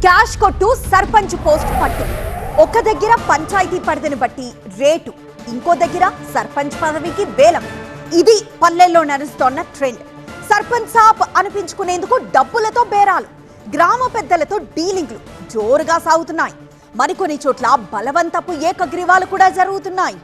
Cash కొట్టు sarpanch post పట్టు. ఒక దగ్గర పంచాయతీ పరిధిని బట్టి రేటు, ఇంకో దగ్గర సర్పంచ్ పదవికి వేలం. ఇది పల్లెల్లో నడుస్తోన్న ట్రెండ్. సర్పంచ్ సాబ్ అనిపించుకునేందుకు డబ్బులతో బేరాలు, గ్రామ పెద్దలతో డీలింగ్లు జోరుగా సాగుతున్నాయి. మరికొన్ని చోట్ల బలవంతపు ఏకగ్రీవాలు కూడా జరుగుతున్నాయి.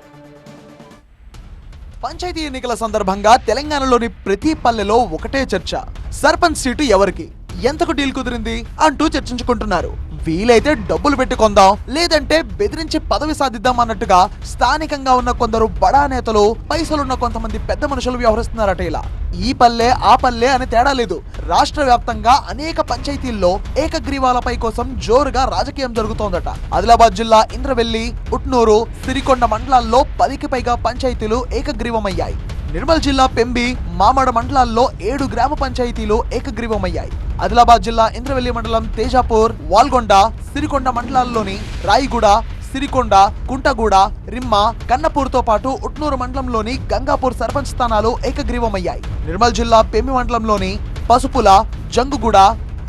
పంచాయతీ ఎన్నికల సందర్భంగా తెలంగాణలోని ప్రతి పల్లెలో ఒకటే చర్చ. సర్పంచ్ సీటు ఎవరికి, ఎంతకు డీల్ కుదిరింది అంటూ చర్చించుకుంటున్నారు. వీలైతే డబ్బులు పెట్టి కొందాం, లేదంటే బెదిరించి పదవి సాధిద్దాం అన్నట్టుగా స్థానికంగా ఉన్న కొందరు బడా నేతలు, పైసలున్న కొంతమంది పెద్ద మనుషులు వ్యవహరిస్తున్నారట. ఇలా ఈ పల్లె ఆ పల్లె అని తేడా లేదు. రాష్ట్ర వ్యాప్తంగా అనేక పంచాయతీల్లో ఏకగ్రీవాలపై కోసం జోరుగా రాజకీయం జరుగుతోందట. ఆదిలాబాద్ జిల్లా ఇంద్రవెల్లి, ఉట్నూరు, సిరికొండ మండలాల్లో 10కి పైగా పంచాయతీలు ఏకగ్రీవమయ్యాయి. నిర్మల్ జిల్లా పెంబి, మామడ మండలాల్లో 7 గ్రామ పంచాయతీలు ఏకగ్రీవమయ్యాయి. ఆదిలాబాద్ జిల్లా ఇంద్రవెల్లి మండలం తేజాపూర్, వాల్గొండ, సిరికొండ మండలాల్లోని రాయిగూడ, సిరికొండ, కుంటగూడ, రిమ్మ, కన్నపూర్తో పాటు ఉట్నూరు మండలంలోని గంగాపూర్ సర్పంచ్ స్థానాలు ఏకగ్రీవమయ్యాయి. నిర్మల్ జిల్లా పెంబి మండలంలోని పసుపుల, జంగుగూడ,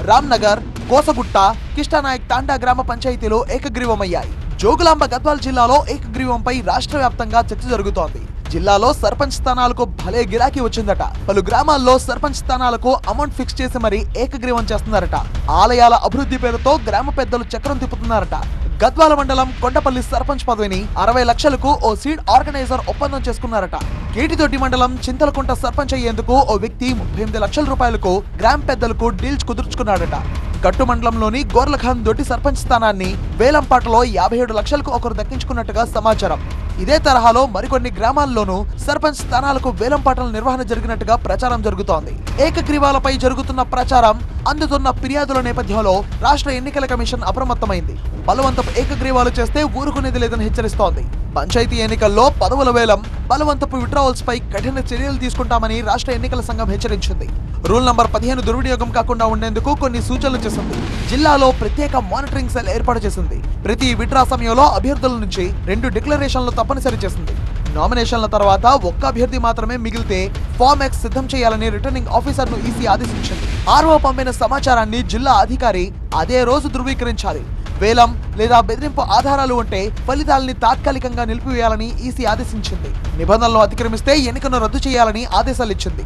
రామ్నగర్, కోసగుట్ట, కిష్టానాయక్ తాండా గ్రామ పంచాయతీలు ఏకగ్రీవమయ్యాయి. జోగులాంబ గద్వాల్ జిల్లాలో ఏకగ్రీవంపై రాష్ట్ర వ్యాప్తంగా చర్చ జరుగుతోంది. జిల్లాలో సర్పంచ్ స్థానాలకు భలే గిరాకీ వచ్చిందట. పలు గ్రామాల్లో సర్పంచ్ స్థానాలకు అమౌంట్ ఫిక్స్ చేసి మరీ ఏకగ్రీవం చేస్తున్నారట. ఆలయాల అభివృద్ధి పేరుతో గ్రామ పెద్దలు చక్రం తిప్పుతున్నారట. గద్వాల మండలం కొండపల్లి సర్పంచ్ పదవిని 60 లక్షలకు ఓ సీడ్ ఆర్గనైజర్ ఒప్పందం చేసుకున్నారట. కేటిదొడ్డి మండలం చింతలకుంట సర్పంచ్ అయ్యేందుకు ఓ వ్యక్తి 38 లక్షల రూపాయలకు గ్రామ పెద్దలకు డీల్స్ కుదుర్చుకున్నాడట. గట్టు మండలంలోని గోర్లఖాన్ దొడ్డి సర్పంచ్ స్థానాన్ని వేలంపాటలో 57 లక్షలకు ఒకరు దక్కించుకున్నట్టుగా సమాచారం. ఇదే తరహాలో మరికొన్ని గ్రామాల్లోనూ సర్పంచ్ స్థానాలకు వేలంపాటల నిర్వహణ జరిగినట్టుగా ప్రచారం జరుగుతోంది. ఏకగ్రీవాలపై జరుగుతున్న ప్రచారం, అందుతున్న ఫిర్యాదుల నేపథ్యంలో రాష్ట్ర ఎన్నికల కమిషన్ అప్రమత్తమైంది. బలవంతపు ఏకగ్రీవాలు చేస్తే ఊరుకునేది లేదని హెచ్చరిస్తోంది. పంచాయతీ ఎన్నికల్లో పదవుల వేలం, బలవంతపు విడ్రావల్స్ పై కఠిన చర్యలు తీసుకుంటామని రాష్ట్ర ఎన్నికల సంఘం హెచ్చరించింది. రూల్ నంబర్ 15 దుర్వినియోగం కాకుండా ఉండేందుకు కొన్ని సూచనలు చేసింది. జిల్లాలో ప్రత్యేక మానిటరింగ్ సెల్ ఏర్పాటు చేసింది. ప్రతి విడ్రా సమయంలో అభ్యర్థుల నుంచి 2 డిక్లరేషన్లు తప్పనిసరి చేసింది. నామినేషన్ల తర్వాత ఒక్క అభ్యర్థి మాత్రమే మిగిలితే ఫామ్ X సిద్ధం చేయాలని రిటర్నింగ్ ఆఫీసర్ ను ఈసీ ఆదేశించింది. ఆర్ఓ పంపిన సమాచారాన్ని జిల్లా అధికారి అదే రోజు ధృవీకరించాలి. వేలం లేదా బెదిరింపు ఆధారాలు ఉంటే ఫలితాలని తాత్కాలికంగా నిలిపివేయాలని ఈసీ ఆదేశించింది. నిబంధనలు అతిక్రమిస్తే ఎన్నికను రద్దు చేయాలని ఆదేశాలిచ్చింది.